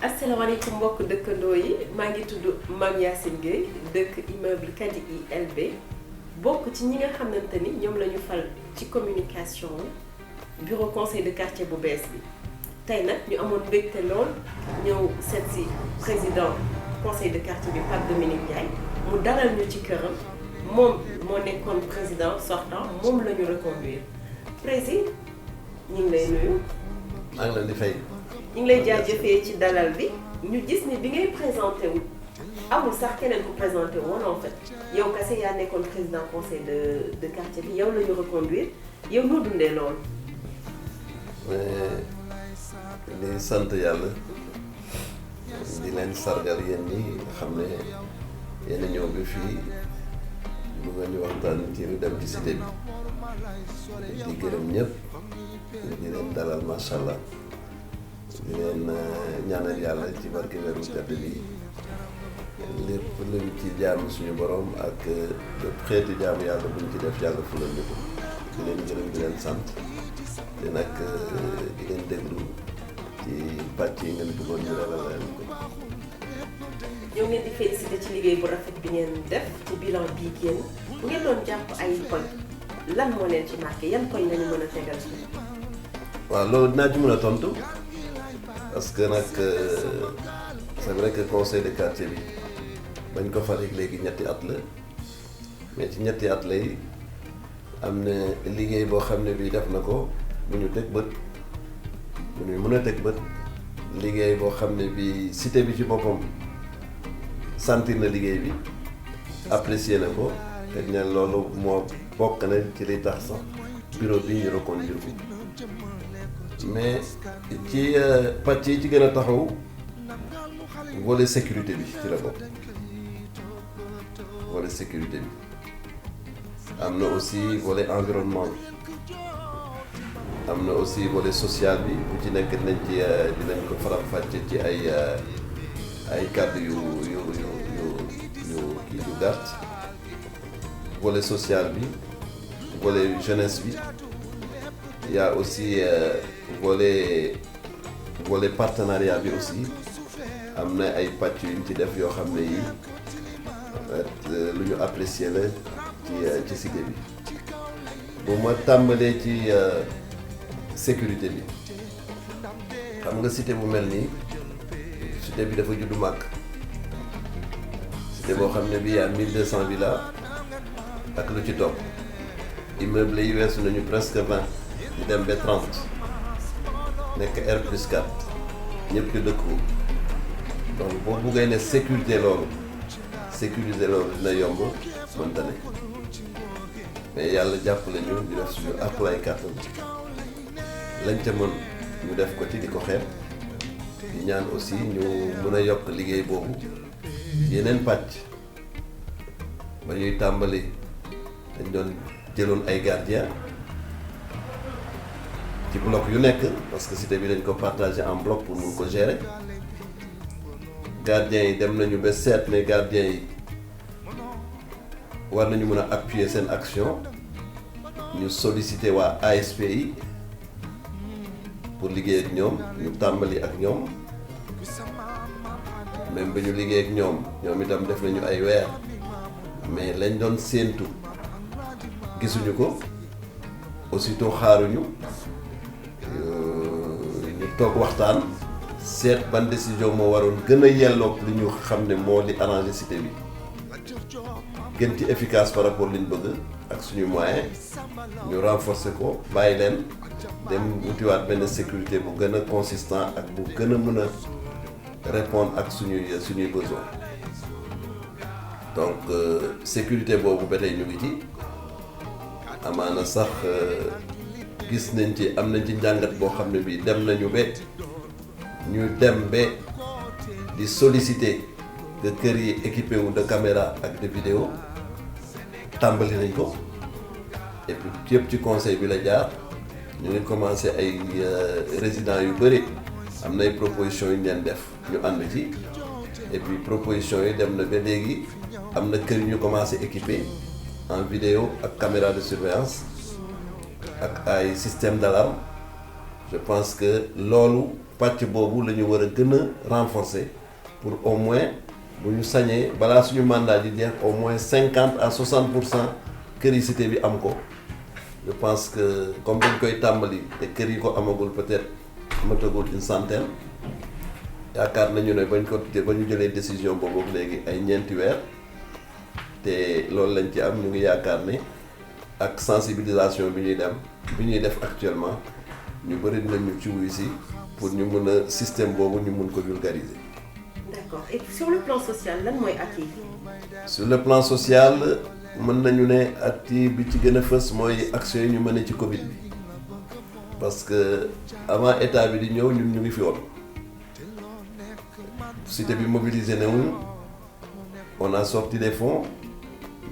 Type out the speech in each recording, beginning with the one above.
asalaamaaleykum mbokk dëkkandoo yi maa ngi tudd Mame Yacine Gueye dëkk immeuble Kadi ILB bokk ci ñi nga xamante ni ñoom la ñu fal ci communication bureau conseil de quartier bu bees bi tey nag ñu amoon mbégte lool ñëw seet si président conseil de quartier bi Pape Dominique Ndiaye mu dalal ñu ci këram moom moo nekkoon président sortant moom la ñu reconduire président ñu ngi lay nuyu. maa ngi leen di fay. ñu ngi lay jaajëfee ci dalal bi ñu gis ni bi ngay présenté wu amul sax keneen ku présenté woon en fait yow kese yaa nekkoon président conseil de quartier bi yow la ñu reconduire yow noo dundee lool. di sant yàlla di leen sargal yéen ñi nga xam ne yéen a ñëw bi fii mu nga ñu waxtaan ci lu dem ci cité bi di gërëm ñëpp di leen dalal macha allah. di leen ñaanal yàlla ci barke weeru tedd bi lépp luñ ci jaamu suñu borom ak xeeti jaamu yàlla buñ ci def yàlla fulal ñu ko di leen gërëm di leen sant te nag di leen déglu ci pàcc yi ngeen bëggoon ñu dalal leen ko. ñoo ngeen di félicité ci liggéey bu rafet bi ngeen def ci bilan bii génn bu ngeen doon jàpp ay poñ lan moo leen ci marqué yan poñ lañu mën a tegal ci. waaw loolu dinaa ci mën a tontu. parce que nag c'est vrai que conseil de quartier bi bañ ko falee léegi ñetti at la mais ci ñetti at lay am na liggéey boo xam ne bii def na ko bu ñu teg bët bu ñu mën a teg bët liggéey boo xam ne bii cité bi ci boppam sentir na liggéey bi apprécier na ko te ne loolu moo bokk na ci li tax sax bureau bi ñu reconduire ko mais ci pàcc yi ci gën a taxaw volet sécurité bi ci la bokk volet sécurité bi am na aussi volet environnement bi am na aussi volet social bi bu ci nekk nañ ci dinañ ko faram-fàcce ci ay kàddu yu kii yu gàtt volet social bi volet jeunesse bi y a aussi volet partenariat bi aussi am na ay pàcc yu ñu ci def yoo xam ne yi lu ñu apprécier la ci cité bi bu ma tàmbalee ci sécurité bi xam nga cité bu mel nii cité bi dafa juddu màgg cité boo xam ne bi yaa 1200 villas ak lu ci topp immeuble yi weesu nañu presque 20 di dem ba 30 nekk R+4 ñëpp di dëkku donc boo buggee ne sécuriser loolu dina yomb mënta ne mais yàlla jàppale ñu di def suñu apply kàttan lañ ca mën ñu def ko ci di ko xeeb di ñaan aussi ñu mën a yokk liggéey boobu yeneen pàcc ba ñuy tàmbali dañ doon jëloon ay gardien ci bloc yu nekk parce que cité bi dañ ko partagé en bloc pour mun ko gérer gardiens yi dem nañu ba seet ne gardiens yi war nañu mën a appuyer seen action ñu solliciter waa ASP yi pour liggéey ak ñoom ñu tàmbali ak ñoom même ba ñu liggéey ak ñoom itam def nañu ay weer mais lañ doon séentu gisuñu ko aussitôt xaaruñu ñu toog waxtaan seet ban décision moo waroon gën a yelloog li ñu xam ne moo li arrangé cité bi gën ci efficace par rapport liñ bëgg ak suñu moyen ñu renforcer ko bàyyi leen dem wutiwaat benn sécurité bu gën a consistant ak bu gën a mën a répondre ak suñuy besoin donc sécurité boobu ba tey ñu ngi ci amaana sax gis nañ ci am nañ ci njàngat boo xam ne bii dem nañu ba ñu dem ba di solliciter que kër yi équipé wu de caméra ak de vidéo tàmbali nañ ko et puis yëpp ci conseil bi la jaar ñu ngi commencé ay résidents yu bëri am na ay propositions yu ñu leen def ñu ànd ci et puis propositions yi dem na ba léegi am na kër yu ñu commencé équipé en vidéo ak caméra de surveillance ak ay système d'alarme je pense que loolu pàcc boobu la ñu war a gën a renforcer pour au moins bu ñu sañee balaa suñu mandat di jeex au moins 50 à 60% kër yi cité bi am ko. Je pense que comme dañ koy tàmbali te kër yi ko amagul peut-être matagul une centaine yaakaar nañu ne ba ñu jëlee décision boobu léegi ay ñeenti weer te loolu lañ ci am ñu ngi yaakaar ne ak sensibilisation bi ñuy def actuellement ñu bëri dinañu ci wuyu si pour ñu mën a système boobu ñu mun ko vulgariser. D'accord. Et sur le plan social lan mooy at yi. Sur le plan social mën nañu ne at yi bi ci gën a fës mooy action yi ñu mën ci Covid bi parce que avant état bi di ñëw ñun ñu ngi fi woon cité bi mobilisé nañu on a sorti des fonds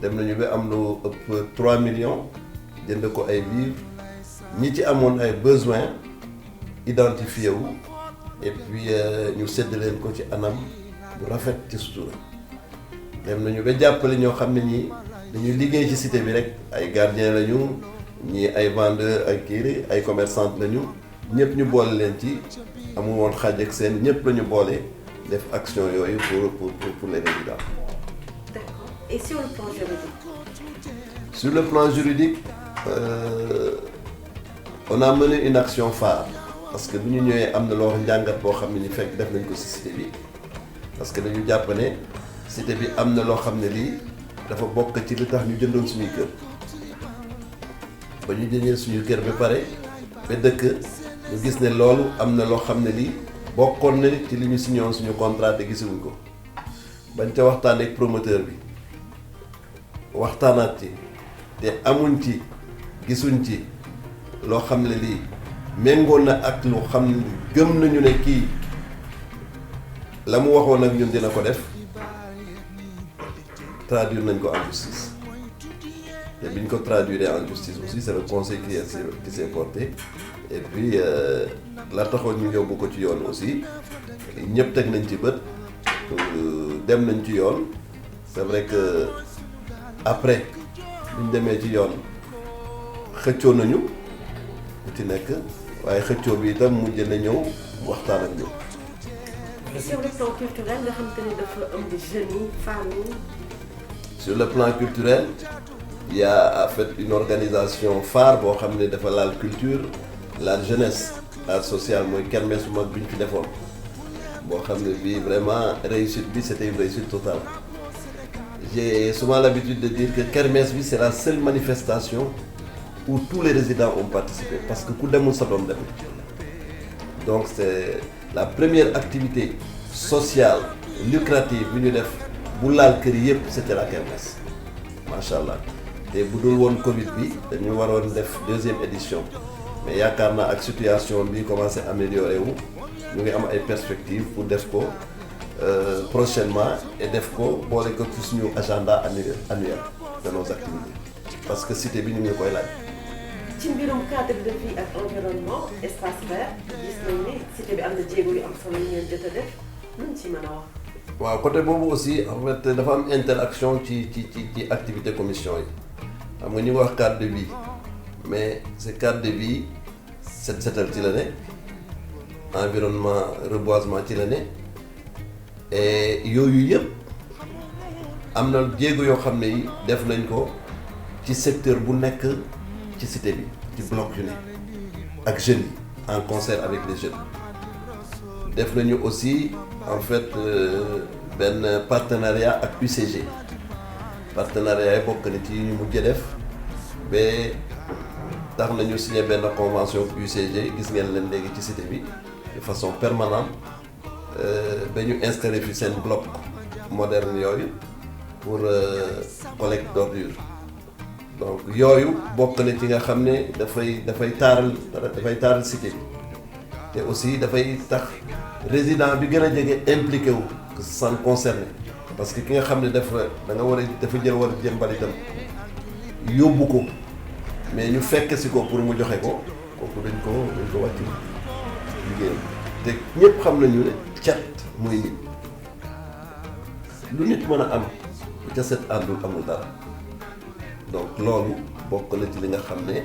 dem nañu ba am lu ëpp 3 millions jënd ko ay vivres ñi ci amoon ay besoins identifié wu et puis ñu sédd leen ko ci anam bu rafet ci sutura dem nañu ba jàppale ñoo xam ne ñi dañuy liggéey ci cité bi rek ay gardiens lañu ñii ay vendeurs ak kii ay commerçantes lañu ñëpp ñu boole leen ci amul woon xaaj ak seen ñëpp la ñu boole def action yooyu pour les résidents. D'accord. Et sur le plan juridique. Sur le plan juridique on a mené une action phare parce que bu ñu ñëwee am na loo njàngat boo xam ne ni fekk def nañ ko ci cité bi parce que dañu jàpp ne cité bi am na loo xam ne lii dafa bokk ci li tax ñu jëndoon suñuy kër ba ñu jëndee suñu kër ba pare ba dëkk ñu gis ne loolu am na loo xam ne lii bokkoon na ci li ñu signé woon suñu contrat te gisuñu ko bañ ca waxtaan ak promoteur bi waxtaanaat ci te amuñ ci gisuñ ci loo xam ne lii méngoon na ak lu xam ne gëm nañu ne kii la mu waxoon ak ñun dina ko def traduire nañ ko en justice te bi ñu ko traduire en justice aussi c'est le conseil qui s'est porté et puis la taxoon ñu yóbbu ko ci yoon aussi ñëpp teg nañ ci bët dem nañ ci yoon c'est vrai que après bi ñu demee ci yoon xëccoo nañu ku ci nekk waaye xëccoo bi itam mujj na ñëw waxtaan ak ñoom. Sur le plan culturel nga xam te ne dafa ëmb jeunes yi femmes yi. Sur le plan culturel il y a en fait une organisation phare boo xam ne dafa laal culture laal jeunesse laal social mooy kermesse bu mag bi ñu fi defoon boo xam ne bii vraiment réussite bi c'était une réussite totale. J'ai souvent l'habitude de dire que kermesse bi c'est la seule manifestation où tous les résidents ont participé parce que ku demul sa doom dem donc c'est la première activité sociale lucrative bi ñu def bu laal kër yëpp c'était la kermesse macha allah te bu dul woon Covid bi dañu waroon def deuxième édition mais yaakaar naa ak situation bi commencé améliorer wu ñu ngi am ay perspectives pour def ko prochainement et def ko boole ko ci suñu agenda annuel de nos activités parce que cité bi ñu ngi koy laaj. ci mbirum cadre de vie ak environnement espace vert gis nañ ne cité bi am na jéego yu am solo yu ngeen jot a def luñ ci mën a wax. waaw côté boobu aussi en fait dafa am interaction ci activité commission yi xam nga ñu ngi wax cadre de vie mais ce cadre de vie set setal ci la ne environnement reboisement ci la ne et yooyu yëpp am na jéego yoo xam ne yi def nañ ko ci secteur bu nekk ci cité bi ci bloc yu ne ak jeunes yi en concert avec les jeunes def nañu aussi en fait benn partenariat ak UCG partenariat yi bokk na ci ñu mujj def ba tax nañu signé benn convention ak UCG gis ngeen leen léegi ci cité bi de façon permanente ba ñu installé fi seen bloc moderne yooyu pour collecte d'ordures donc yooyu bokk na ci nga xam ne dafay taaral cité bi te aussi dafay tax résident bi gën a jege impliqué wu que ça me concerne parce que ki nga xam ne dafa jël war a jël mbalitam yóbbu ko mais ñu fekk si ko pour mu joxe ko kooku dañ ko wàcc liggéeyam te ñëpp xam nañu ne cat muy nit lu nit mën a am ca set àndul amul dara donc loolu bokk na ci li nga xam ne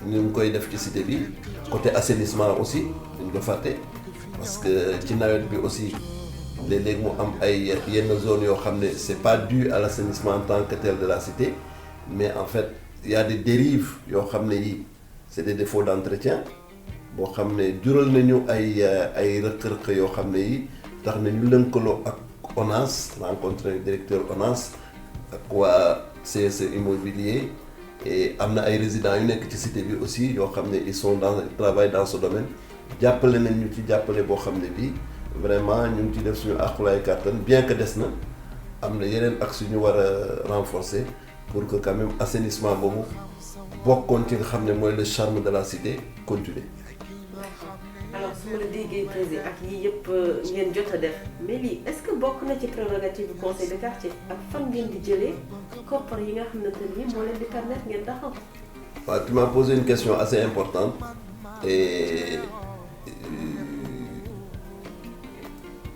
ñu ngi koy def ci cité bi côté assainissement aussi ñu ko fàtte parce que ci nawet bi aussi léeg-léeg mu am ay yenn zone yoo xam ne c'est pas dû à l'assainissement en tant que tel de la cité mais en fait il y a des dérives yoo xam ne yi c'est des défauts d'entretien boo xam ne jural nañu ay rëq-rëq yoo xam ne yi tax na ñu lënkaloo ak ONAS rencontré directeur ONAS ak waa CSE immobilier et am na ay résidents yu nekk ci cité bi aussi yoo xam ne ils sont dans travaillent dans ce domaine jàppale nañ ñu ci jàppale boo xam ne bii vraiment ñu ngi ci def suñu àqulaay kàttan bien que des na am na yeneen axes yu ñu war a renforcer pour que quand même assainissement boobu bokkoon ci nga xam ne mooy le charme de la cité continuer. Alors su ma la déggee président ak yii yëpp ngeen jot a def mais lii est-ce que bokk na ci prérogative du conseil de quartier ak fan ngeen di jëlee koppar yi nga xamante ni moo leen di permettre ngeen taxaw. waaw tu m'as posé une question assez importante et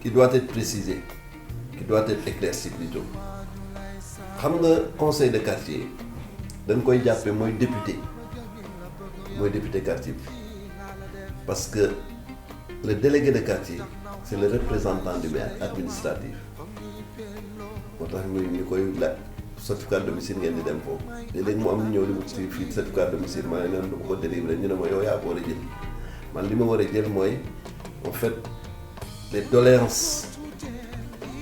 qui doit être précisée qui doit être éclaircie plutôt xam nga conseil de quartier dañ koy jàppe mooy député quartier bi parce que le délégué de quartier c'est le représentant du maire administratif moo tax ñu koy laaj certificat de domicile ngeen di dem foofu léeg-léeg mu am ñu ñëw di wut fii certificat de domicile ma ne leen du ko délivrer ñu ne ma yow yaa ko war a jël man li ma war a jël mooy en fait les doléances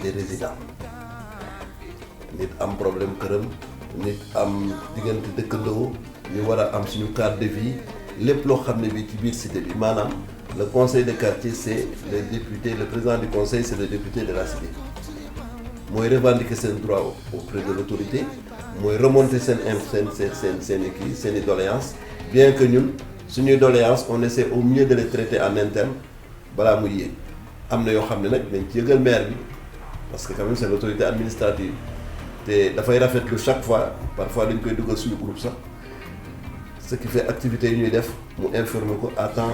des résidents nit am problème këram nit am diggante dëkkandoo ñu war a am suñu cadre de vie lépp loo xam ne bi ci biir cité bi maanaam le conseil de quartier c'est le député le président du conseil c'est le député de la cité mooy revendiquer seen droit auprès de l'autorité mooy remonter seen kii seen i doléances bien que ñun suñuy doléances on essaie au mieux de les traiter en interne balaa muy yéeg am na yoo xam ne nag dañ ci yëgal maire bi parce que quand même c'est l'autorité administrative te dafay rafetlu chaque fois parfois dañ koy dugal suñu groupe sax ce qui fait activité yi ñuy def mu informer ko à temps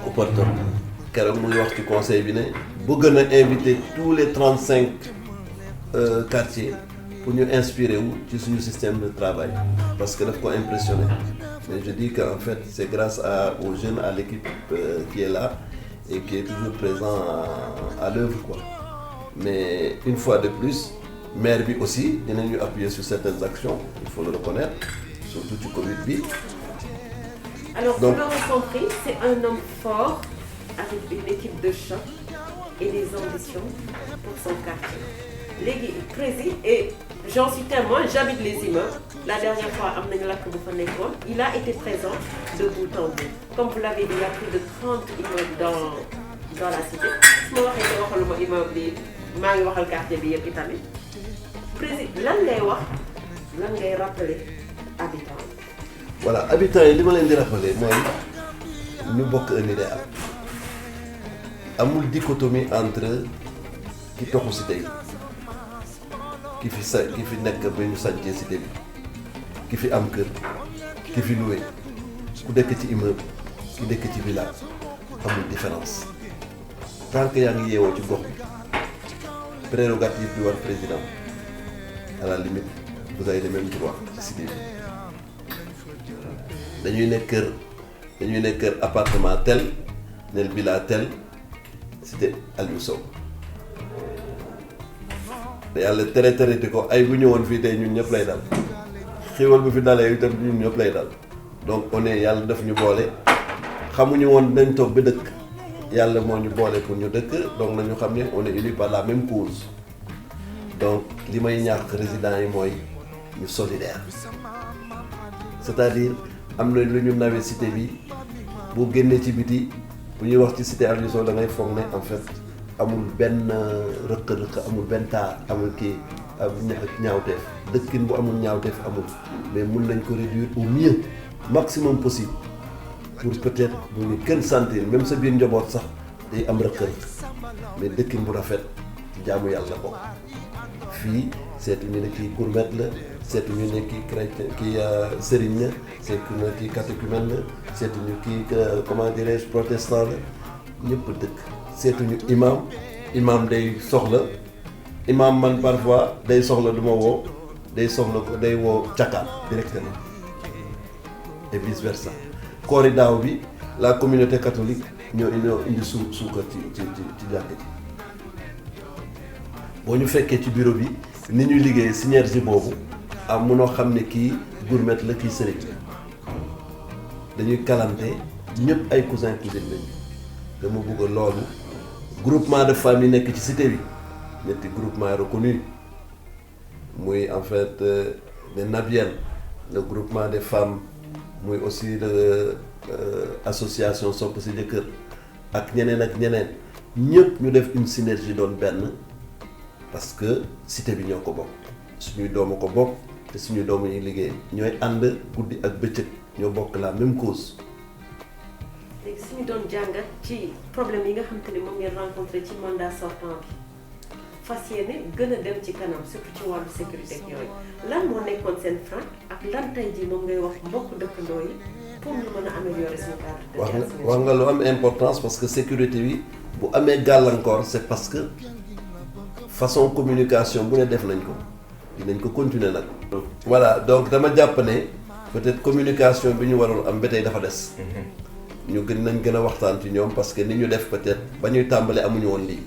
opportun keroog muy wax ci conseil bi ne bëgg na inviter tous les 35 quartiers pour ñu inspirer wu ci suñu système de travail parce que daf ko impressionné mais je dis que en fait c'est grâce aux jeunes à l'équipe qui est là et qui est toujours présent à l'œuvre quoi mais une fois de plus maire bi aussi dinañu appuyer sur certaines actions il faut le reconnaître surtout ci Covid bi. Alors vous l'aurez compris, c'est un homme fort avec une équipe de choc et des ambitions pour son quartier. Léegi président et j'en suis témoin, j'habite les immeubles. La dernière fois am nañu lakk bu fa nekkoon, il a été présent de bout en bout. Comme vous l'avez dit, il y a plus de 30 immeubles dans la cité. su ma waxee ne waxaluma immeuble yi maa ngi waxal quartier bi yëpp itamit. Président lan ngay wax lan ngay rappeler habitants yi. Voilà habitants yi li ma leen di rappeler mooy ñu bokk un idéal amul dichotomie entre ki toxu cité yi ki fi nekk ba ñu sàncee cité bi ki fi am kër ki fi loué ku dëkk ci immeuble ki dëkk ci village amul différence tant que yaa ngi yeewoo ci gox bi prérogative bi war président à la limite vous avez les mêmes droits ci cité bi dañuy nekk kër appartement tel nel villa tel cité Aliou Sow te yàlla tere di ko ay bu ñëwoon fii tey ñun ñëpp lay dal xéwal bu fi dalee itam ñun ñëpp lay dal donc on est yàlla daf ñu boole xamuñu woon dañ toog ba dëkk yàlla moo ñu boole pour ñu dëkk donc nañu xam ne on est unis par la même cause donc li may ñaax résidents yi mooy ñu solidaire c'est-à-dire am na lu ñu nawee cité bi boo génnee ci biti bu ñuy wax ci cité Aliou Sow da ngay foog ne en fait amul benn rëq-rëq amul benn taar amul kii ak ñaawteef dëkkin bu amul ñaawteef amul mais mun nañ ko réduire au mieux maximum possible pour peut-être bu ñu kenn sentir même sa biir njaboot sax day am rëq-rëq mais dëkkin bu rafet ci jaamu yàlla bokk fii seetuñu ne kii gourmet la seetuñu ne kii chrétien kii sëriñ la seetuñu ne kii catéchumène la seetuñu kii comment dirais-je protestant la ñëpp dëkk seetuñu imam day soxla imam man parfois day soxla du ma woo day soxla ko day woo càkkaat directement et vice versa koor yi daaw bi la communauté catholique ñoo indi suukar ci jàkk ji boo ñu fekkee ci bureau bi ni ñuy liggéey synergie boobu am munoo xam ne kii gourmet la kii sëriñ dañuy kalante ñëpp ay cousin cousine lañu dama bëgg loolu groupement de femmes yi nekk ci cité bi ñetti groupement reconnu muy en fait les Nabiennes le groupement des femmes muy aussi le association Sopp Si Jëkkër ak ñeneen ñëpp ñu def une synergie doon benn parce que cité bi ñoo ko bokk suñuy doomu ko bokk te suñuy doomu ñuy liggéey ñooy ànd guddi ak bëccëg ñoo bokk la même cause. léegi suñu doon jàngat ci problème yi nga xam te ne moom ngeen rencontré ci mandat sortant bi fas yéene gën a dem ci kanam surtout ci wàllu sécurité ak yooyu lan moo nekkoon seen frein ak lan tey jii moom ngay wax mbokk dëkkandoo yi pour ñu mën a améliorer suñu cadre de vie. wax nga lu am importance parce que sécurité bi bu amee gàllankoor c'est parce que façon communication bu ne def nañ ko dinañ ko continuer nag. voilà donc dama jàpp ne peut-être communication bi ñu waroon am ba tey dafa des. ñu gën a waxtaan ci ñoom parce que ni ñu def peut-être ba ñuy tàmbale amuñu woon lii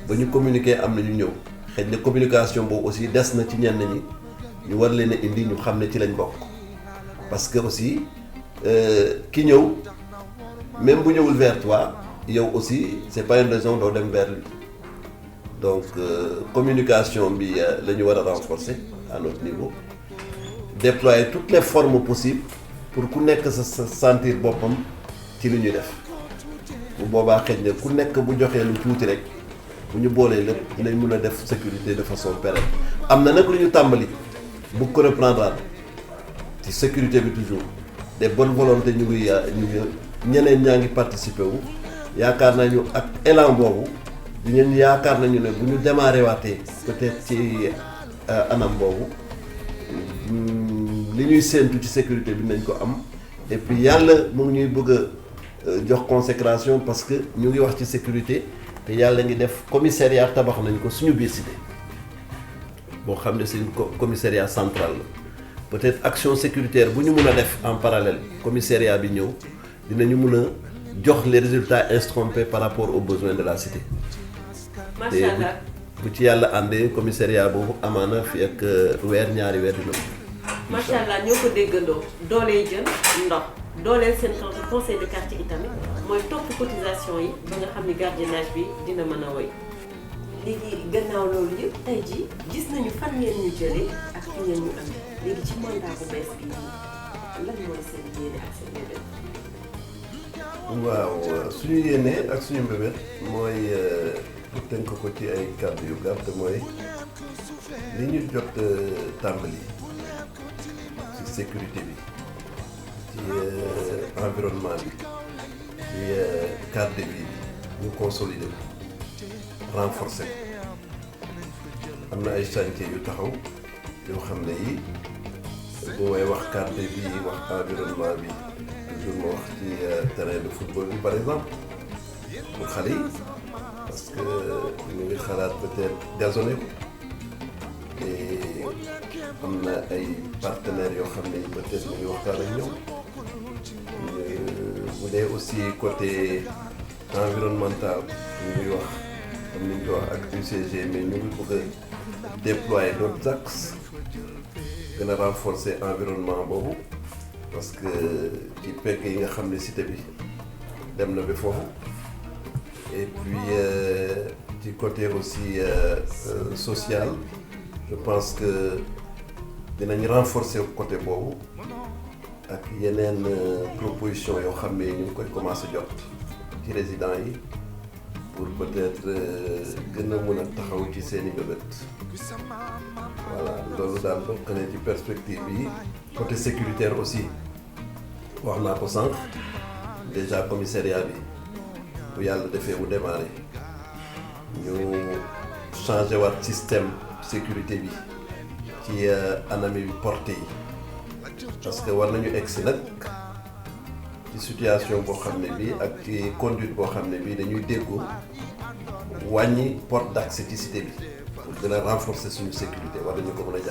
ba ñu communiquer am na ñu ñëw xëy na communication boobu aussi des na ci ñenn ñi ñu war leen a indi ñu xam ne ci lañ bokk parce que aussi ki ñëw même bu ñëwul vers toi yow aussi c'est pas une raison doo dem vers lui donc communication bi la ñu war a renforcer à notre niveau déployer toutes les formes possibles pour ku nekk sa sentir boppam ci li ñuy def bu boobaa xëy na ku nekk bu joxee lu tuuti rek bu ñu boolee lépp dinañ mën a def sécurité de façon pérenne am na nag lu ñu tàmbali bu ko reprendre ci sécurité bi toujours des bonnes volontés ñu ngi ñeneen ñaa ngi participer wu yaakaar nañu ak élan boobu dinañ yaakaar nañu ne bu ñu démarré waatee peut-être ci anam boobu li ñuy séentu ci sécurité bi nañ ko am et puis yàlla mu ngi ñuy bëgg a jox consécration parce que ñu ngi wax ci sécurité te yàlla ngi def commissariat tabax nañ ko suñu biir cité boo xam ne c'est une commissariat central la peut-être action sécuritaire bu ñu mun a def en parallèle commissariat bi ñëw dinañu mun a jox les résultats escomptés par rapport aux besoins de la cité. macha allah bu ci yàlla àndee commissariat boobu amaana fi ak ñaari weer dina. macha allah ñoo ko déggandoo dooley jën ndox dooleel seen conseil de quartier itamit mooy topp cotisation yi ba nga xam ni gardiennage bi dina mën a woy léegi gannaaw loolu yëpp tey jii gis nañu fan ngeen ñu jëlee ak fi ngeen ñu andi léegi ci mandat bu bees bi lan mooy seen yéene ak seen mbébét. waaw suñu yéene ak suñu mbébét mooy tënk ko ci ay kàddu yu gàtt mooy li ñu jot tàmbali ci sécurité bi ci environnement bi ci cadre de vie bi ñu consolider ko renforcer ko am na ay chantier yu taxaw yoo xam ne yi bu may wax cadre de vie wax environnement bi toujours ma wax ci terrain de football bi par exemple pour xale yi parce que ñu ngi xalaat peut-être gazonné ko et am na ay partenaires yoo xam ne peut-être ñu ngi waxtaan ak ñoom bu dee aussi côté environnemental ñu ngi wax comme ni ñu ko wax ak UCG mais ñu ngi bëgg a déployer d'autres axes gën a renforcer environnement boobu parce que ci pekk yi nga xam ne cité bi dem na ba foofu et puis ci côté aussi social je pense que dinañ renforcer côté boobu ak yeneen proposition yoo xam ne ñu ngi koy commencer jot ci résidents yi pour peut-être gën a mën a taxaw ci seeni mbébét voilà loolu daal bokk na ci perspective yi côté sécuritaire aussi wax naa ko sànq déjà commissariat bi bu yàlla defee mu démarrer ñu changer waat système sécurité bi ci anami porté yi parce que war nañu egsi nag ci situation boo xam ne bii ak ci conduite boo xam ne bii dañuy déggoo wàññi porte d'accès ci cité bi pour gën a renforcer suñu sécurité war nañu ko mën a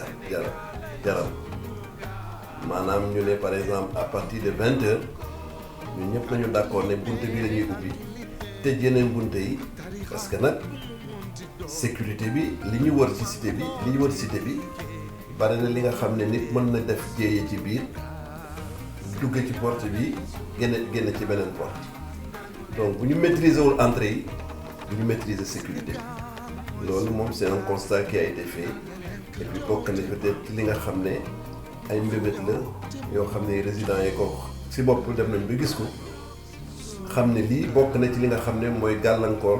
jaral maanaam ñu ne par exemple à partir de 20h ñun ñëpp nañu d'accord ne bunte bi la ñuy ubbi tëj yeneen bunte yi parce que nag sécurité bi li ñu wër ci cité bi bari na li nga xam ne nit mën na def jéeye ci biir dugge ci porte bi génn ci beneen porte donc bu ñu maîtriser wul entrée yi bu ñu maîtriser sécurité bi loolu moom c'est un constat qui a été fait et puis bokk na peut-être li nga xam ne ay mbébét la yoo xam ne résidents yi ko si bopp dem nañ ba gis ko xam ne lii bokk na ci li nga xam ne mooy gàllankoor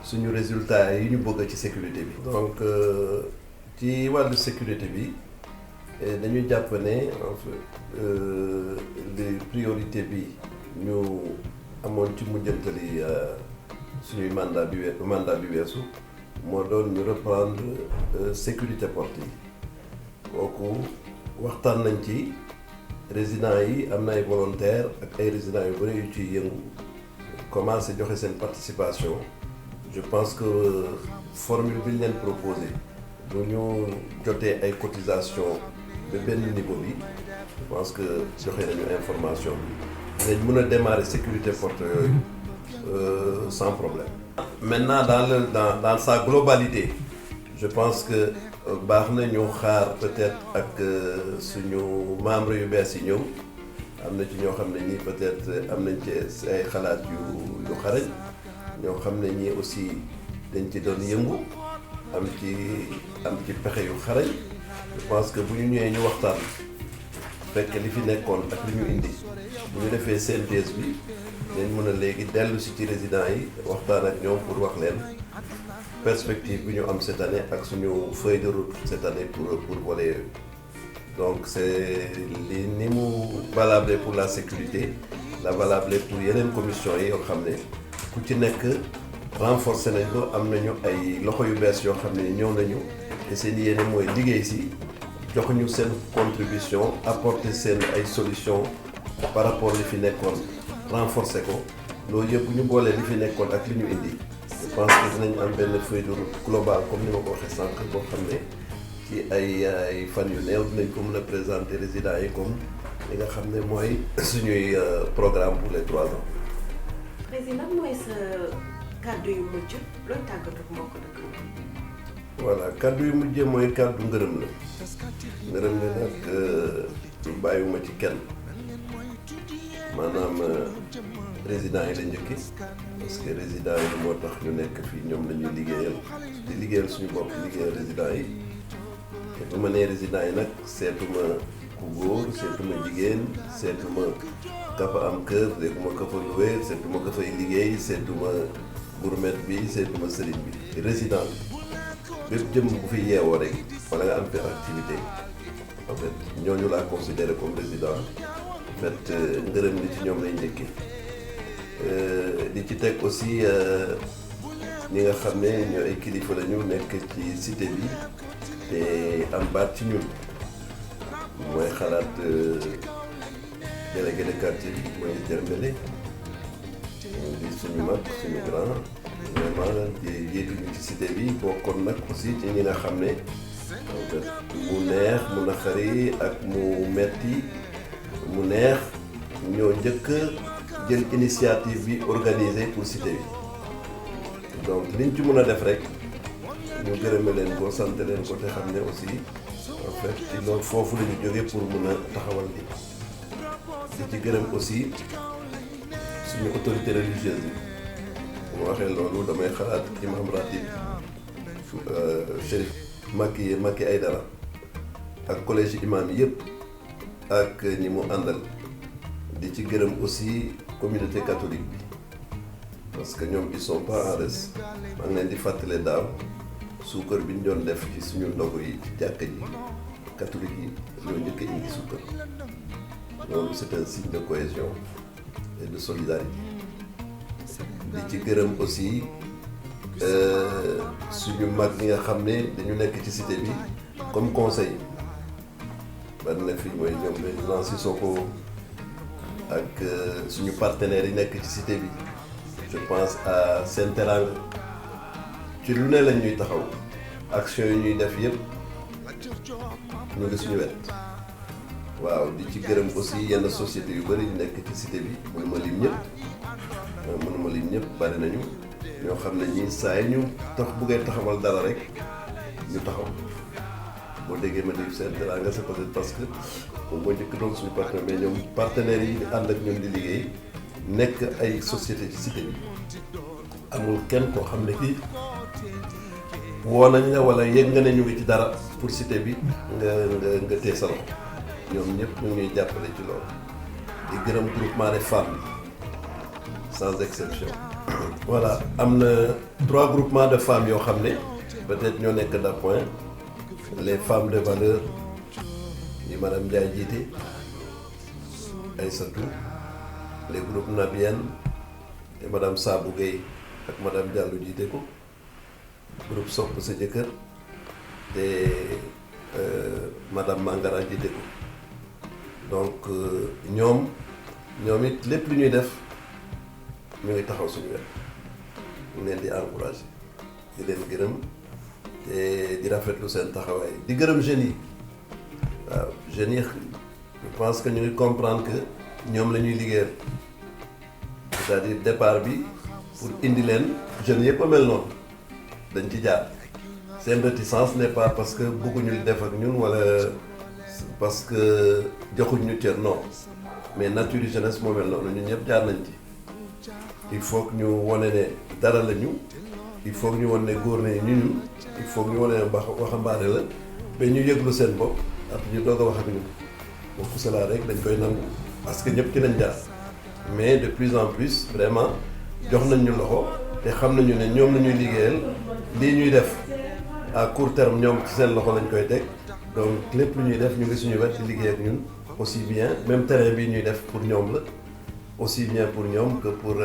suñu résultat yi ñu bëgg ci sécurité bi. donc ci wàllu sécurité bi dañu jàpp ne en fait les priorités bi ñu amoon ci mujjantali suñuy mandat bi weesu moo doon ñu reprendre sécurité porte yi kooku waxtaan nañ ci résidents yi am na ay volontaires ak ay résidents yu bëri yu ciy yëngu commencé joxe seen participation je pense que formule bi ñu leen proposé bu ñu jotee ay cotisation ba benn niveau bi je pense que joxe nañu information bi dañ mën a démarrer sécurité porte yooyu sans problème. Maintenant dans sa globalité je pense que baax na ñu xaar peut-être ak suñu membres yu bees yi ñëw am na ci ñoo xam ne ñii peut-être am nañ ci ay xalaat yu xarañ ñoo xam ne ñii aussi dañ ci doon yëngu am ci pexe yu xarañ je pense que bu ñu ñëwee ñu waxtaan fekk li fi nekkoon ak li ñu indi bu ñu defee synthèse bi dañ mën a léegi dellu si ci résidents yi waxtaan ak ñoom pour wax leen perspective bi ñu am cette année ak suñu feuille de route cette année pour voler yooyu donc c'est li ni mu valable pour la sécurité la valable pour yeneen commission yi yoo xam ne ku ci nekk renforcer nañ ko am nañu ay loxo yu bees yoo xam ne ñëw nañu te seen yéene mooy liggéey si jox ñu seen contribution apporter seen ay solutions par rapport li fi nekkoon renforcer ko loolu yëpp bu ñu boolee li fi nekkoon ak li ñu indi je pense que dinañ am benn feuille de route globale comme ni ma ko waxee sànq boo xam ne ci ay fan yu néew dinañ ko mën a présenter résidents yi comme li nga xam ne mooy suñuy programme pour les 3 ans. président mooy sa kàddu yu mujj looy tàggatu mbokk dëkk. voilà kàddu yu mujjee mooy kàddu ngërëm la nag bàyyiwuma ci kenn maanaam résidents yi la njëkki parce que résidents yi moo tax ñu nekk fii ñoom la ñuy liggéeyal suñu bopp liggéeyal résidents yi te bu ma nee résidents yi nag seetuma ku góor seetuma jigéen seetuma ka fa am kër seetuma ka fa loué seetuma ka fay liggéey seetuma gourmet bi seetuma sëriñ bi résident bi bépp jëm bu fi yeewoo rek wala nga am fi activité en fait ñooñu laa considéré comme résident en fait ngërëm li ci ñoom lay njëkki di ci teg aussi ñi nga xam ne ñoo ay kilifa lañu nekk ci cité bi te am baat ci ñun mooy xalaat délégué de quartier bi mooy Dermele di suñu mag suñu grand vraiment di jiituñu ci cité bi bokkoon nag aussi ci ñi nga xam ne mu neex mu naqari ak mu metti mu neex ñoo njëkk jël initiative bi organisée pour cité bi donc liñ ci mën a def rek ñu gërëme leen ko sant leen ko te xam ne aussi en fait ci loolu foofu la ñu jógee pour mën a taxawal li di ci gërëm aussi suñu autorité religieuse yi bu ma waxee loolu damay xalaat imam ratib Chérif Macky Aïdara ak collège imam yi yëpp ak ñi mu àndal di ci gërëm aussi communauté catholique bi parce que ñoom ils sont pas en reste maa ngi leen di fàttale daaw suukar bi ñu doon def ci suñu ndogu yi ci jàkka ji catholique yi ñoo njëkk a indi suukar loolu c'est un signe de cohésion et de solidarité di ci gërëm aussi suñu mag ñi nga xam ne dañu nekk ci cité bi comme conseil bari na fi mooy ñoom président Sissoko ak suñu partenaires yi nekk ci cité bi je pense à Sen Teranga ci lu ne lañ ñuy taxaw action yi ñuy def yëpp ñu ngi suñu wet waaw di ci gërëm aussi yenn société yu bëri yu nekk ci cité bi mënuma lim ñëpp bari nañu ñoo xam ne ñii saa yi ñu buggee taxawal dara rek ñu taxaw boo déggee ma déglu seen Teranga c'est peut-être parce que moom moo njëkk doon suñu partenaire mais ñoom partenaires yi ànd ak ñoom di liggéey nekk ay société ci cité bi amul kenn koo xam ne kii woo nañ la wala yëg nga ne ñu ngi ci dara pour cité bi nga tee sa loxo ñoom ñëpp ñu ngi ñuy jàppale ci loolu di gërëm groupement des femmes sans exception. voilà am na 3 groupements de femmes yoo xam ne peut-être ñoo nekk d'appoint les femmes de valeur yi madame Ndiaye jiite Aïssatou les groupes Nabienne te madame Sabou Gueye ak madame Diallo jiite ko groupe Sopp sa jëkkër te madame Mangara jiite ko donc ñoom it lépp lu ñuy def ñu ngi taxaw suñu wet ñu leen di encourager di leen gërëm te di rafetlu seen taxawaay di gërëm jeunes yi waaw jeunes yi je pense que ñu ngi comprendre que ñoom la ñuy liggéeyal c'est-à-dire départ bi pour indi leen jeunes yëpp a mel noonu dañ ci jaar seen réticence n'est pas parce que bëgguñu def ak ñun wala parce que joxuñ ñu cër non mais nature jeunesse moo mel noonu ñun ñëpp jaar nañ ci. il faut que ñu wane ne dara la ñu il faut que ñu wane ne góor nañu ñun il faut que ñu wane ne waxambaane la ba ñu yëglu seen bopp ak ñu doog a wax ak ñun donc cela rek dañ koy nangu parce que ñëpp ci lañ jaar mais de plus en plus vraiment jox nañ ñu loxo te xam nañu ne ñoom la ñuy liggéeyal lii ñuy def à court terme ñoom ci seen loxo lañ koy teg donc lépp lu ñuy def ñu ngi suñu wet di liggéey ak ñun aussi bien même terrain bii ñuy def pour ñoom la. aussi bien pour ñoom que pour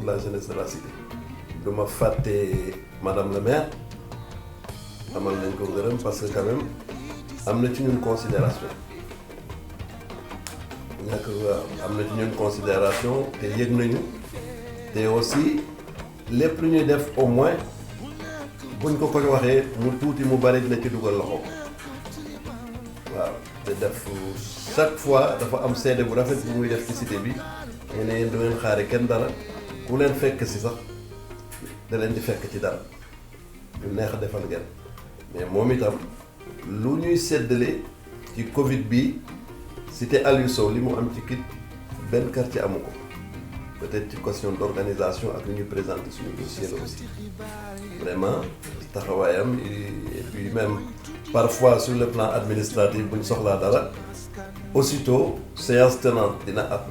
la jeunesse de la cité. du ma fàtte madame le maire amal nañ ko gërëm parce que quand même am na ci ñun considération am na ci ñun considération te yëg nañu te aussi lépp lu ñuy def au moins buñ ko waxee mu tuuti mu bari dina ci dugal loxo waaw te def chaque fois dafa am seede bu rafet bu muy def ci cité bi ñu ne yéen du ngeen xaare kenn dara ku leen fekk si sax da leen di fekk ci dara ñu neex a defal ngeen mais moom itam lu ñuy séddale ci Covid bi cité Aliou Sow li mu am ci kit benn quartier amu ko peut-être ci question d'organisation ak lu ñuy présenter suñu dossier la aussi vraiment taxawaayam et puis même parfois sur le plan administratif bu ñu soxlaa dara aussitôt séance tenante dina ab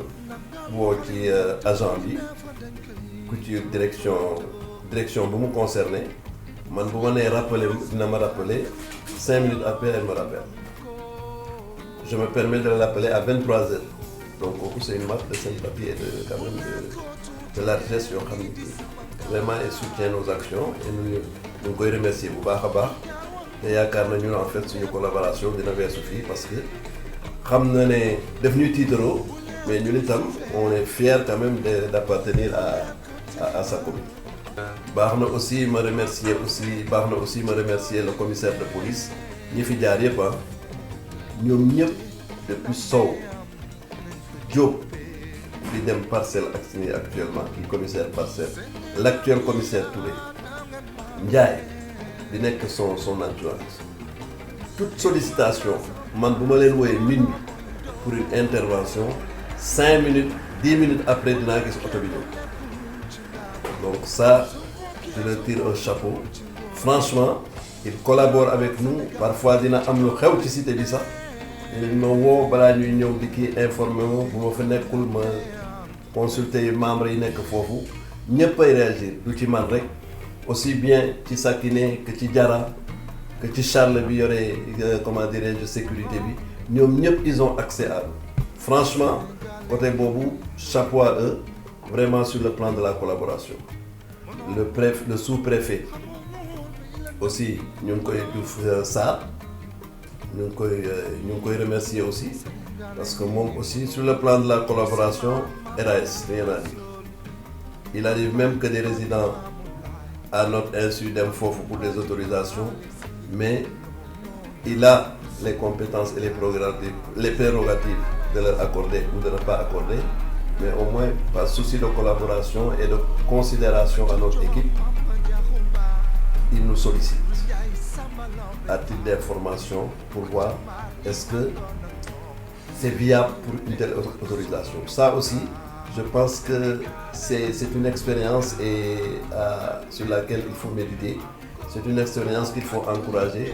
woo ci agent bi ku ci direction bu mu concerné man bu ma nee rappeler dina ma rappeler 5 minutes après elle me rappelle je me permets de l'appeler à 23h donc kooku c'est une marque de sympathie et de quand même de largesse yoo xam ne vraiment elle soutient nos actions et ñu ngi koy remercier bu baax a baax te yaakaar na ñun en fait suñu collaboration dina weesu fii parce que xam na ne def ñuy tiitaroo mais ñun itam on est fiers quand même d'appartenir à sa commune. baax na aussi ma remercier le commissaire de police ñi fi jaar yëpp ñoom ñëpp depuis Sow Diop di dem Parcelles ak suñuy actuellement kii commissaire Parcelles l'actuel commissaire Touré Ndiaye di nekk son adjoint toute sollicitation man bu ma leen wooyee minuit pour une intervention 5 minutes 10 minutes après dinaa gis oto bi ñëw donc ça je leur tire un chapeau franchement ils collaborent avec nous parfois dina am lu xew ci cité bi sax dinañ ma woo balaa ñuy ñëw di kii informé ma bu ma fa nekkul ma consulter membres yi nekk foofu ñëpp ay réagir du ci man rek aussi bien ci Sakiné que ci Diarra que ci Charles bi yore comment dirais-je sécurité bi ñoom ñëpp ils ont accès à nous franchement côté boobu chapeau à eux vraiment sur le plan de la collaboration le sous-préfet aussi ñu ngi koy Diouf Sarr ñu ngi koy remercier aussi parce que moom aussi sur le plan de la collaboration RAS rien à dire il arrive même que des résidents à notre insu dem foofu pour des autorisations mais il a les compétences et les prérogatives de leur accorder ou de ne pas accorder, mais au moins par souci de collaboration et de considération à notre équipe, il nous sollicite à titre d'information pour voir est-ce que c'est viable pour une telle autorisation. Ça aussi, je pense que c'est une expérience sur laquelle il faut méditer. C'est une expérience qu'il faut encourager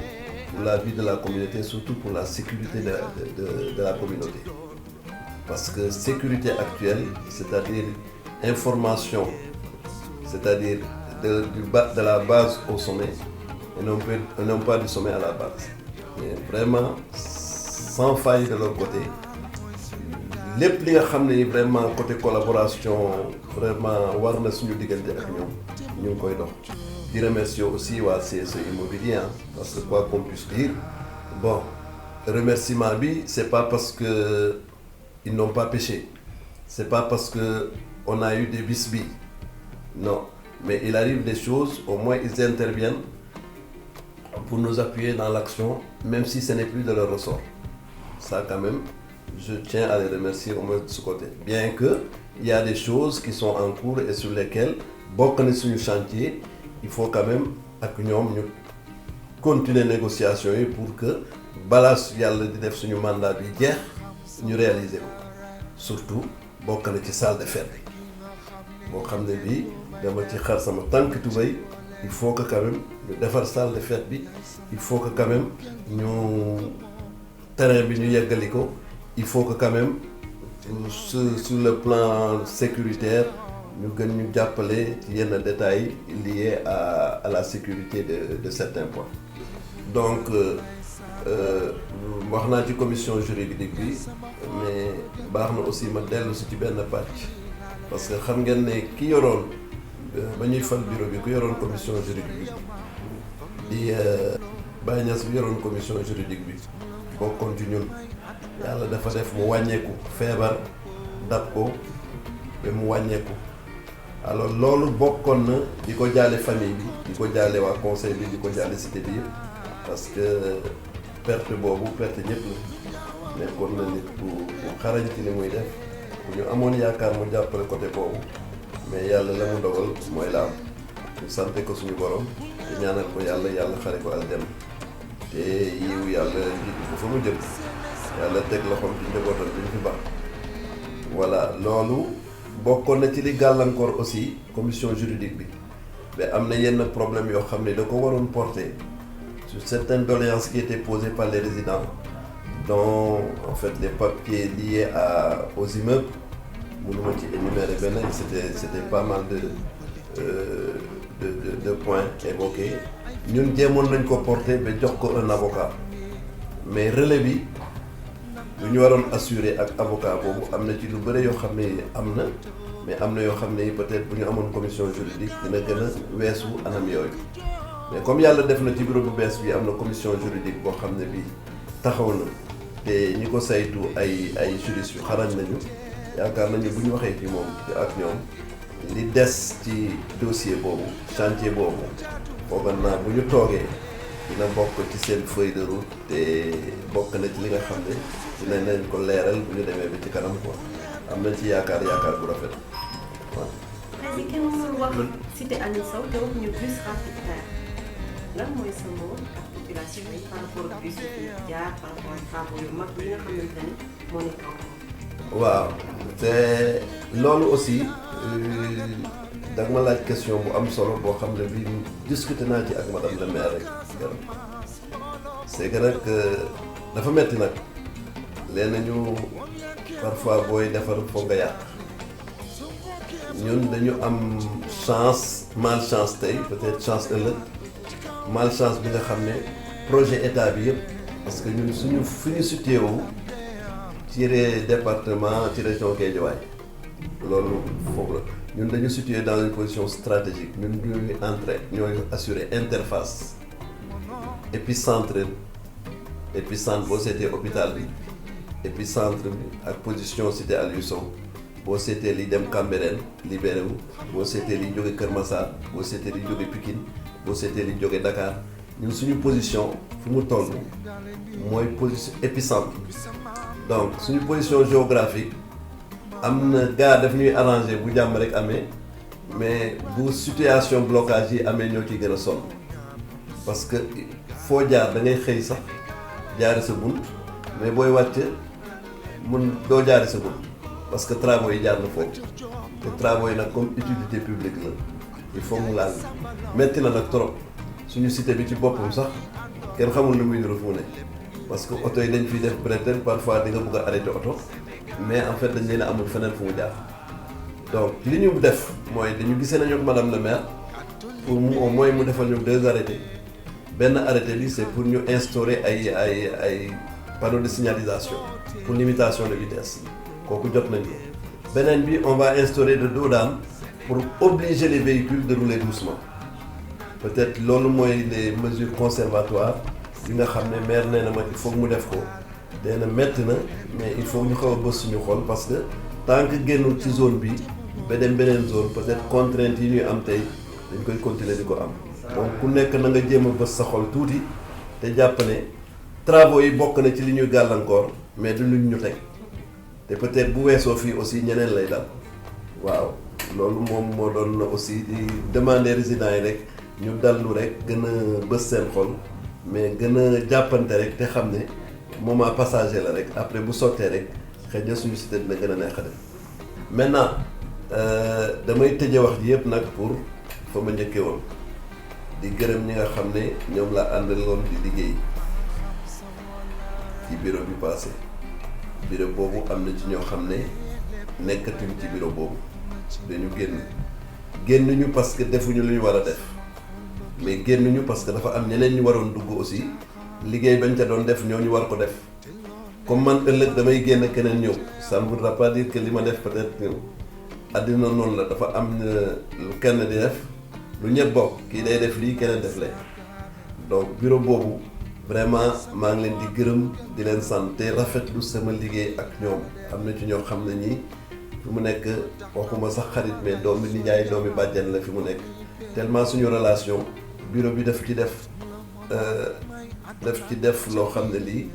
pour la vie de la communauté, surtout pour la sécurité de la communauté. Parce que sécurité actuelle, c'est-à-dire information, c'est-à-dire de la base au sommet, et non pas du sommet à la base. Mais vraiment, sans faille de leur côté, lépp li nga xam ne vraiment côté collaboration vraiment war na suñu diggante ak ñoom ñu ngi koy dox. Di remercier aussi waa CSE Immobilier parce que quoi qu'on puisse dire, bon, remerciement bi c'est pas parce que ils n'ont pas péché, c'est pas parce que on a eu des bisbilles, non, mais il arrive des choses, au moins ils interviennent pour nous appuyer dans l'action, même si ce n'est plus de leur ressort. Ça quand même, je tiens à les remercier au moins de ce côté. Bien que il y a des choses qui sont en cours et sur lesquelles, bokk na suñu chantier, il faut quand même ak ñoom ñu continuer négociation yi pour que balaa yàlla di def suñu mandat bi jeex ñu réaliser ko. Surtout bokk na ci salle de fête bi boo xam ne bii dama ci xar sama tànk tubéy, il faut que quand même ñu defar salle de fête bi, il faut que quand même ñu terrain bi ñu yeggali ko, il faut que quand même sur le plan sécuritaire ñu gën ñu jàppale ci yenn détails liés à la sécurité de certains points. Donc wax naa ci commission juridique bi, mais baax na aussi ma dellu si ci benn pàcc parce que xam ngeen ne ki yoroon ba ñuy fal bureau bi ku yoroon commission juridique bi di Baye Niass bi yoroon commission juridique bi bokkoon ci ñun. Yàlla dafa def mu wàññeeku feebar dab ko ba mu wàññeeku alors loolu bokkoon na di ko jaale famille bi di ko jaale waa conseil bi di ko jaale cité bi yëpp parce que perte boobu perte ñëpp la nekkoon na nit ku xarañ ci li muy def ku ñu amoon yaakaar mu jàppale côté boobu mais yàlla la mu dogal mooy la am ñu sante ko suñu borom te ñaanal ko yàlla xare ko aljanna te yiw yàlla jiitu ko fa mu jëm. Yàlla teg loxoom ci njabootam bi ñu fi baax voilà loolu bokkoon na ci li gàllankoor aussi commission juridique bi mais am na yenn problème yoo xam ne da ko waroon porter sur certaines doléances qui étaient posées par les résidents dont en fait les papiers liés aux immeubles mënuma ci énumérer benn c'était pas mal de points évoqués ñun jéemoon nañ ko porter ba jox ko un avocat mais relais bi lu ñu waroon assurer ak avocat boobu am na ci lu bëre yoo xam ne am na mais am na yoo xam ne peut-être bu ñu amoon commission juridique dina gën a weesu anam yooyu mais comme yàlla def na ci bureau bu bees bi am na commission juridique boo xam ne bii taxaw na te ñi ko saytu ay juristes yu xarañ nañu yaakaar nañu bu ñu waxee ci moom ak ñoom li des ci dossier boobu chantier boobu foogal naa bu ñu toogee dina bokk ci seen feuille de route te bokk na ci li nga xam ne dinañ leen ko leeral bu ñu demee ba ci kanam quoi am nañ ci yaakaar bu rafet waaw. léegi kenn mënul wax cité Aline Sow te wax ñu bus rapide lan mooy sa mot ak population yi par rapport ak bus yi jaar par rapport ak travaux yu mag yi nga xamante ni moo nekk en waaw te loolu aussi da nga ma laaj question bu am solo boo xam ne bii discuté naa ci ak madame le maire rek c'est que nag dafa metti nag leen nañu parfois booy defar foog nga yàq ñun dañu am chance malchance tey peut-être chance ëllëg malchance bi nga xam ne projet état bi yëpp parce que ñun suñu fi ñu situé wu ci département ci région Guédiawaye loolu foofu la ñun dañu situé dans une position stratégique ñun ñooy assurer interface épicentre boo seetee hôpital bi épicentre bi ak position cité Aliou Sow boo seetee li dem Cambérène libéré wu boo seetee li jóge Kër Massar boo seetee li jóge Pikine boo seetee li jóge Dakar ñun suñu position fu mu toll mooy position épicentre donc suñu position géographique am na gaa daf ñuy arranger bu jàmm rek amee mais bu situation blocage yi amee ñoo ciy gën a sonn parce que foo jaar da ngay xëy sax jaari sa bunt mais booy wàcc mun doo jaari sa bunt parce que travaux yi jaar na foofu te travaux yi nag comme utilité publique la il faut mu laal metti na nag trop suñu cité bi ci boppam sax kenn xamul lu muy niru fu mu ne parce que oto yi dañ fiy def bretelle parfois di nga bëgg a arrêté oto mais en fait dañ leen a amul feneen fu mu jaar donc li ñu def mooy dañu gisee nañu ak madame le maire pour mu au moins mu defal ñu 2 arrêtés benn arrêté bi c'est pour ñu instaurer ay panneaux de signalisation pour limitation de vitesse kooku jot nañ ko beneen bi on va instaurer de dos d'âne pour obliger les véhicules de rouler doucement peut-être loolu mooy les mesures conservatoires yi nga xam ne maire nee na ma il faut mu def ko nee na métti na mais il faut ñu xaw a bës suñu xol parce que tant que génnul ci zone bi ba dem beneen zone peut-être contraintes yi ñuy am tey dañ koy continuer di ko am donc ku nekk na nga jéem a bës sa xol tuuti te jàpp ne travaux yi bokk na ci li ñuy gàllankoor mais du luñ ñu teg te peut-être bu weesoo fii aussi ñeneen lay dal waaw loolu moom moo doon aussi di demander résidents yi rek ñu dallu rek gën a bës seen xol mais gën a jàppante rek te xam ne moment passager la rek après bu sottee rek xëy na suñu cité dina gën a neex a def maintenant damay tëje wax ji yëpp nag pour fa ma njëkkee woon di gërëm ñi nga xam ne ñoom la àndaloon di liggéey ci bureau bi passé bureau boobu am na ci ñoo xam ne nekkatuñ ci bureau boobu dañu génnuñu parce que defuñu lu ñu war a def mais génnuñu parce que dafa am ñeneen ñu waroon dugg aussi liggéey bañ ca doon def ñoo ñu war ko def comme man ëllëg damay génn keneen ñëw ça ne voudra pas dire que li ma def peut-être ñëw àddina noonu la dafa am lu kenn di def lu ñëpp bokk kii day def lii keneen def lay donc bureau boobu vraiment maa ngi leen di gërëm di leen sant te rafetlu sama liggéey ak ñoom am na ci ñoo xam ne ñii fi mu nekk waxuma sax xarit mais doomi nijaay doomi bàjjen la fi mu nekk tellement suñu relation bureau bi daf ci def loo xam ne lii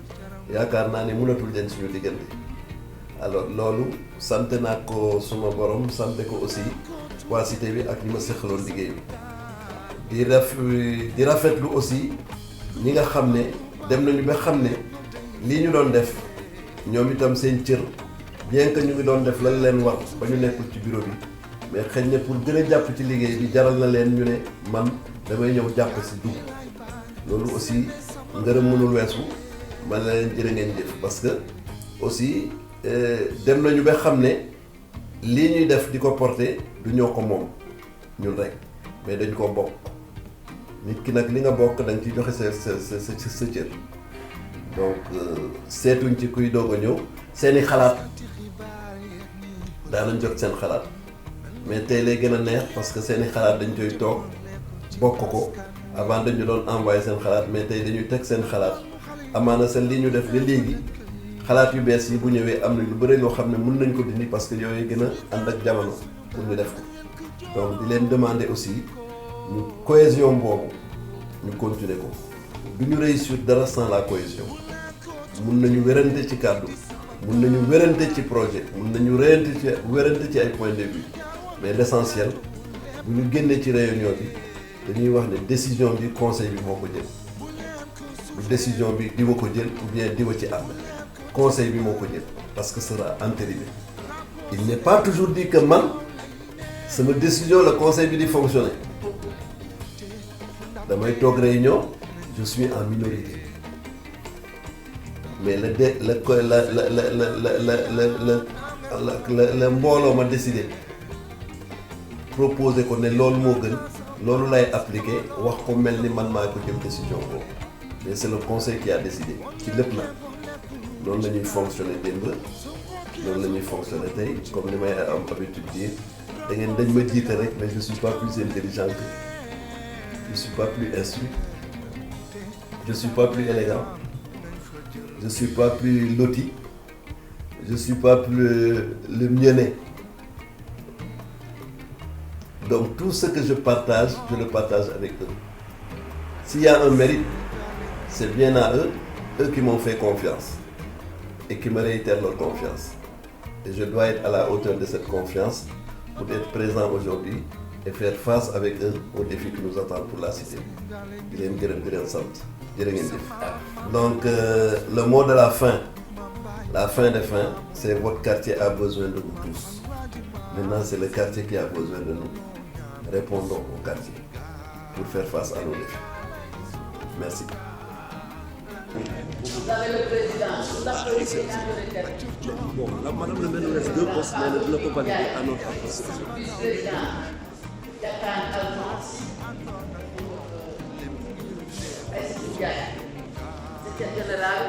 yaakaar naa ne mënatul den suñu diggante alors loolu sant naa ko suma borom sant ko aussi waa cité bi ak ñi ma seqaloon liggéey bi di rafetlu aussi ñi nga xam ne dem nañu ba xam ne lii ñu doon def ñoom itam seen cër bien que ñu ngi doon def lan leen war ba ñu nekkul ci bureau bi mais xëy na pour gën a jàpp ci liggéey bi jaral na leen ñu ne man damay ñëw jàpp si dugg loolu aussi ngërëm mënul weesu man la leen jërë ngeen jëf parce que aussi dem nañu ba xam ne lii ñuy def di ko porter du ñoo ko moom ñun rek mais dañ koo bokk nit ki nag li nga bokk da nga ciy joxe sa cër donc seetuñ ci kuy doog a ñëw seeni xalaat daanañ jot seen xalaat mais tey lay gën a neex parce que seeni xalaat dañ koy toog bokk ko avant dañu doon envoyé seen xalaat mais tey dañuy teg seen xalaat amaana seen li ñu def ba léegi xalaat yu bees yi bu ñëwee am na lu bëri loo xam ne mën nañ ko dindi parce que yooyu gën a ànd ak jamono pour ñu def ko donc di leen demander aussi ñu cohésion boobu ñu continuer ko du ñu réussir dara sans la cohésion mun nañu wérante ci kàddu mun nañu wérante ci projet mun nañu wérante ci ay point de vue mais l'essentiel bu ñu génnee ci réunion bi dañuy wax ne décision bi conseil bi moo ko jël bu décision bi diwa ko jël ou bien diwa ci ànd conseil bi moo ko jël parce que sera entériné il n'est pas toujours dit que man sama décision le conseil bi di fonctionner damay toog réunion je suis en minorité mais le mbooloo ma décidé proposé ko ne loolu moo gën loolu lay appliqué wax ko mel ni man maa ko jël décision boobu mais c'est le conseil qui a décidé ci lépp nag noonu la ñuy fonctionner démb noonu la ñuy fonctionner tey comme ni may am habitude dire da ngeen dañ ma jiite rek mais je suis pas plus intelligent que je suis pas plus instruit je suis pas plus élégant je suis pas plus loti je suis pas plus le mieux né donc tout ce que je le partage avec eux s'il y a un mérite, c'est bien à eux qui m'ont fait confiance et qui me réitèrent leur confiance. Et je dois être à la hauteur de cette confiance pour être présent aujourd'hui et faire face avec eux aux défis qui nous attendent pour la cité. Donc le mot de la fin des fins, c'est votre quartier a besoin de vous tous. Maintenant, c'est le quartier qui a besoin de nous. Répondons au quartier pour faire face à nos défis. Merci. Vous avez le président, vous applaudissez la Bon, là, madame le maire, il reste 2 postes, mais le compagnie à notre poste. Vice-président, Yakan Alphonse, Aïssatou Ndiaye, secrétaire général,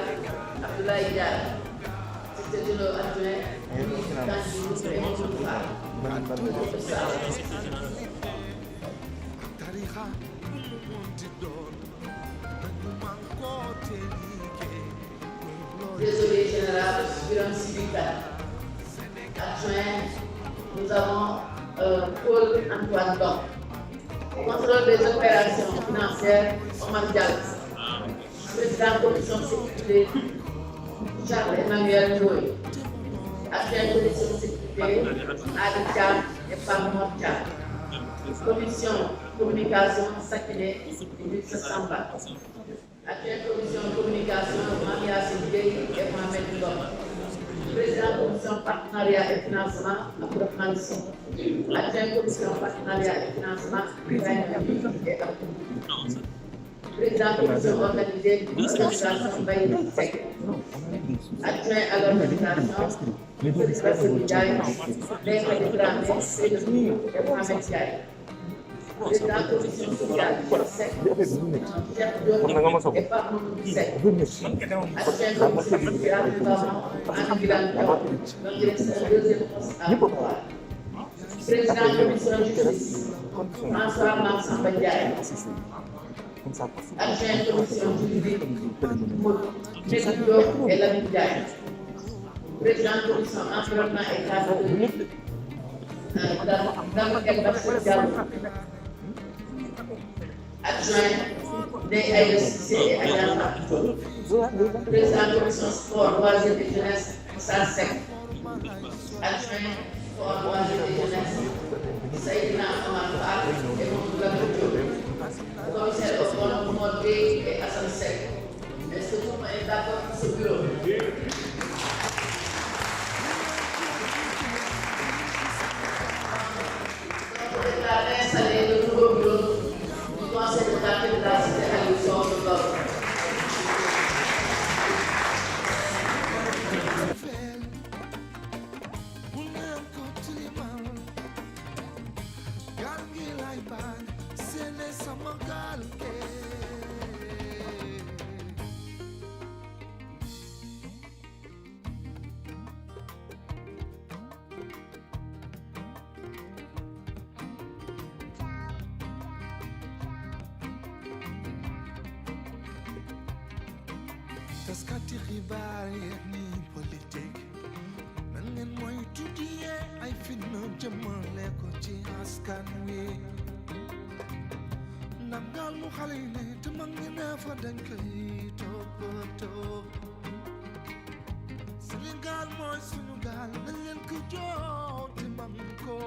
Abdoulaye Ndiaye, secrétaire général adjoint, Kanji et Mamadou Fall. Désolé général, Biram Sibika. Adjoint, nous avons Paul Antoine Dom. Contrôle des opérations financières, Omar Diallo. Président de la commission sécurité, Charles Emmanuel Noé. Adjoint commission sécurité, Adi Thiam et Pamor Thiam. Commission communication, Sakine et Samba. Adjoint commission communication, Mamia Sibé et Mohamed Ndom. Président commission partenariat et financement, Abdourahmane Sow. Adjoint commission partenariat et financement, Ibrahim Abdou et Abdou. Président commission organisée, organisation Baye Seck. Adjoint à l'organisation, Félix Bassirou Ndiaye, Ndeye Dramé, Seydou et Mohamed Ndiaye. Président de la commission sociale, Seck, Cheikh Diop et Pape Mamadou Seck. Adjoint de la commission sociale, nous avons Anne Bilal Diop, donc il reste un deuxième poste à pouvoir. Président de la commission justice, François Mansamba Ndiaye. Adjoint de la commission juridique, Cheikh Diop et Lamine Ndiaye. Président de la commission environnement et cadre de vie, Dame El Bachir Diallo. Adjoint Ndeye Aïda Cissé et Adjana. Président de la commission sport, loisirs et jeunesse, Moussa Seck. Adjoint sport, loisirs et jeunesse, Seydina Omar Fall et Mamadou Lamine Diop. Commissaire au compte, Mor Gueye et Assane Seck. Est-ce que tout le monde est d'accord pour ce bureau? Donc, on va installer le nouveau bureau du conseil de quartier de la cité Aliou Sow de Ngor. taskati xibaar yeeg ni politique nan ngeen mooy tuddiyee ay fitna jëmale ko ci askan wi ndax daal mu xale yi ne te mag ñi ne fa dañ koy toppatoo Sénégal mooy suñu gaal nañ leen ko jox te man ko